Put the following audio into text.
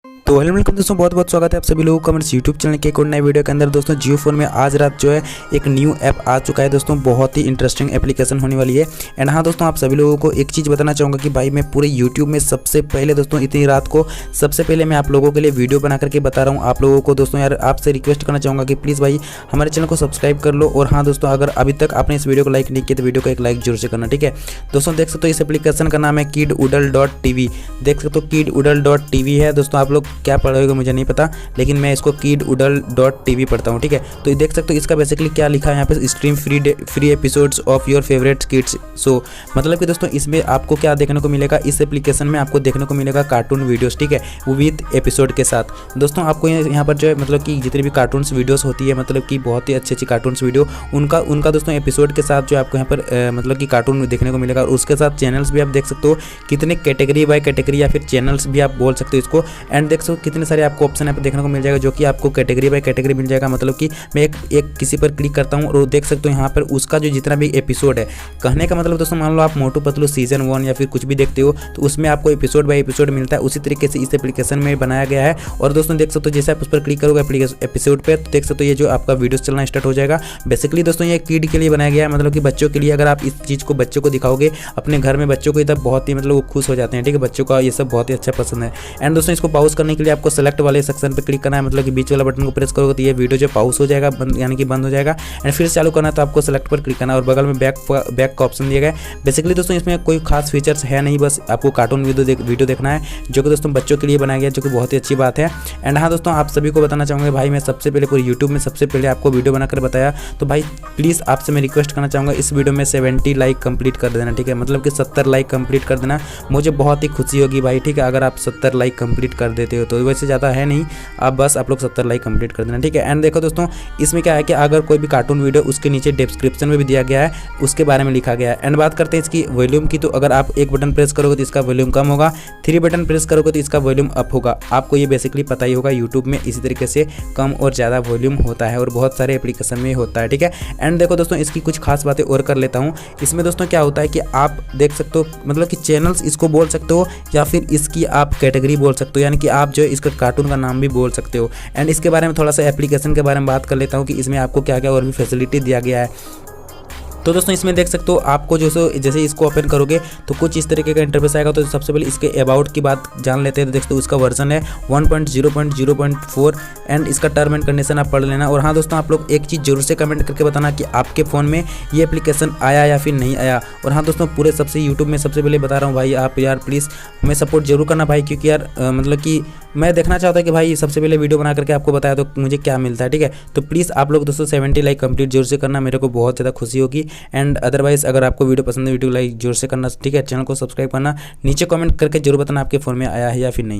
तो hello welcome दोस्तों, बहुत बहुत स्वागत है आप सभी लोगों का हमारे यूट्यूब चैनल के एक और नए वीडियो के अंदर। दोस्तों जियो फोन में आज रात जो है एक न्यू ऐप आ चुका है दोस्तों, बहुत ही इंटरेस्टिंग एप्लीकेशन होने वाली है। एंड हाँ दोस्तों, आप सभी लोगों को एक चीज़ बताना चाहूँगा कि भाई मैं पूरे यूट्यूब में सबसे पहले दोस्तों इतनी रात को सबसे पहले मैं आप लोगों के लिए वीडियो बना करके बता रहा हूँ आप लोगों को। दोस्तों यार आपसे रिक्वेस्ट करना चाहूँगा कि प्लीज़ भाई हमारे चैनल को सब्सक्राइब कर लो। और हाँ दोस्तों, अगर अभी तक आपने इस वीडियो को लाइक नहीं किया तो वीडियो को एक लाइक जरूर से करना, ठीक है। दोस्तों देख सकते हो इस एप्लीकेशन का नाम है kidoodle.tv। देख सकते हो kidoodle.tv है दोस्तों। आप लोग क्या पढ़ोगे मुझे नहीं पता, लेकिन मैं इसको kidoodle.tv पढ़ता हूँ, ठीक है। तो देख सकते हो इसका बेसिकली क्या लिखा है यहाँ पे, stream free episodes of your favourite kids show. मतलब कि दोस्तों इसमें आपको क्या देखने को मिलेगा, इस एप्लीकेशन में आपको देखने को मिलेगा कार्टून वीडियोस, ठीक है, वो विद एपिसोड के साथ। दोस्तों आपको यहाँ पर जो है मतलब कि जितनी भी कार्टून्स वीडियोस होती है, मतलब कि बहुत ही अच्छी अच्छी कार्टून्स वीडियो उनका दोस्तों एपिसोड के साथ जो आपको यहाँ पर मतलब कि कार्टून देखने को मिलेगा। और उसके साथ चैनल्स भी आप देख सकते हो, कितने कैटेगरी बाय कैटेगरी या फिर चैनल्स भी आप बोल सकते हो इसको। एंड देख सकते हो कितने सारे आपको ऑप्शन यहाँ पर देखने को मिल जाएगा, जो कि आपको कैटेगरी बाय कैटेगरी मिल जाएगा। मतलब कि मैं एक किसी पर क्लिक करता हूँ और देख सकते हो यहाँ पर उसका जो जितना भी एपिसोड है, कहने का मतलब दोस्तों मान लो आप मोटू पतलू सीजन 1 या फिर कुछ भी देखते हो तो उसमें आपको एपिसोड बाय एपिसोड मिलता है। उसी तरीके से इस एप्लीकेशन में बनाया गया है। और दोस्तों देख सकते हो जैसे आप उस पर क्लिक करोगे एपिसोड पे, तो देख सकते हो ये जो आपका वीडियोस चलना स्टार्ट हो जाएगा। बेसिकली दोस्तों ये किड के लिए बनाया गया है, मतलब कि बच्चों के लिए। अगर आप इस चीज़ को बच्चों को दिखाओगे अपने घर में बच्चों को, तब बहुत ही मतलब वो खुश हो जाते हैं, ठीक है। बच्चों का ये सब बहुत ही अच्छा पसंद है। एंड दोस्तों इसको पॉज करने के लिए आपको सेलेक्ट वाले सेक्शन पर क्लिक करना है, मतलब कि बीच वाला बटन को प्रेस करोगे तो ये वीडियो जो पॉज हो जाएगा, यानी कि बंद हो जाएगा। एंड फिर चालू करना है तो आपको सेलेक्ट पर क्लिक करना है और बगल में बैक का ऑप्शन दिया गया है। बेसिकली दोस्तों इसमें कोई खास फीचर्स है नहीं, बस आपको कार्टून वीडियो देखना है, जो कि दोस्तों बच्चों के लिए बनाया गया है, जो कि बहुत ही अच्छी बात है। एंड हाँ दोस्तों, आप सभी को बताना चाहूँगा भाई मैं सबसे पहले पूरे यूट्यूब में सबसे पहले आपको वीडियो बनाकर बताया, तो भाई प्लीज़ आपसे मैं रिक्वेस्ट करना चाहूँगा इस वीडियो में 70 लाइक कंप्लीट कर देना, ठीक है। मतलब कि 70 लाइक कंप्लीट कर देना, मुझे बहुत ही खुशी होगी भाई, ठीक है, अगर आप 70 लाइक कंप्लीट कर देते हो। तो वैसे ज़्यादा है नहीं, आप लोग 70 लाइक कंप्लीट कर देना, ठीक है। एंड देखो दोस्तों इसमें क्या है कि अगर कोई भी कार्टून वीडियो उसके नीचे डिस्क्रिप्शन में भी दिया गया है, उसके बारे में लिखा गया है। एंड बात करते हैं इसकी वॉल्यूम की, तो अगर आप एक बटन प्रेस करोगे तो इसका वॉल्यूम कम होगा, 3 बटन प्रेस करोगे तो इसका वॉल्यूम अप होगा। आपको ये बेसिकली पता ही होगा, यूट्यूब में इसी तरीके से कम और ज़्यादा वॉल्यूम होता है और बहुत सारे एप्लीकेशन में होता है, ठीक है। एंड देखो दोस्तों इसकी कुछ खास बातें और कर लेता हूँ। इसमें दोस्तों क्या होता है कि आप देख सकते हो मतलब कि चैनल्स इसको बोल सकते हो या फिर इसकी आप कैटेगरी बोल सकते हो, यानी कि आप जो है इसका कार्टून का नाम भी बोल सकते हो। एंड इसके बारे में थोड़ा सा एप्लीकेशन के बारे में बात कर लेता हूँ कि इसमें आपको क्या क्या और भी फैसिलिटी दिया गया है। तो दोस्तों इसमें देख सकते हो आपको जैसे इसको ओपन करोगे तो कुछ इस तरीके का इंटरफेस आएगा। तो सबसे पहले इसके अबाउट की बात जान लेते हैं। तो देख सकते हो उसका वर्जन है 1.0.0.4 एंड इसका टर्म एंड कंडीशन आप पढ़ लेना। और हाँ दोस्तों, आप लोग एक चीज़ जरूर से कमेंट करके बताना कि आपके फ़ोन में ये एप्लीकेशन आया या फिर नहीं आया। और हाँ दोस्तों, पूरे सबसे यूट्यूब में सबसे पहले बता रहा हूँ भाई, आप यार प्लीज़ हमें सपोर्ट जरूर करना भाई, क्योंकि यार मतलब कि मैं देखना चाहता हूँ कि भाई सबसे पहले वीडियो बना करके आपको बताया तो मुझे क्या मिलता है, ठीक है। तो प्लीज़ आप लोग दोस्तों 70 लाइक कंप्लीट जरूर से करना, मेरे को बहुत ज़्यादा खुशी होगी। एंड अदरवाइज अगर आपको वीडियो पसंद है वीडियो लाइक जरूर से करना, ठीक है। चैनल को सब्सक्राइब करना, नीचे कमेंट करके जरूर बताना आपके फ़ोन में आया है या फिर नहीं।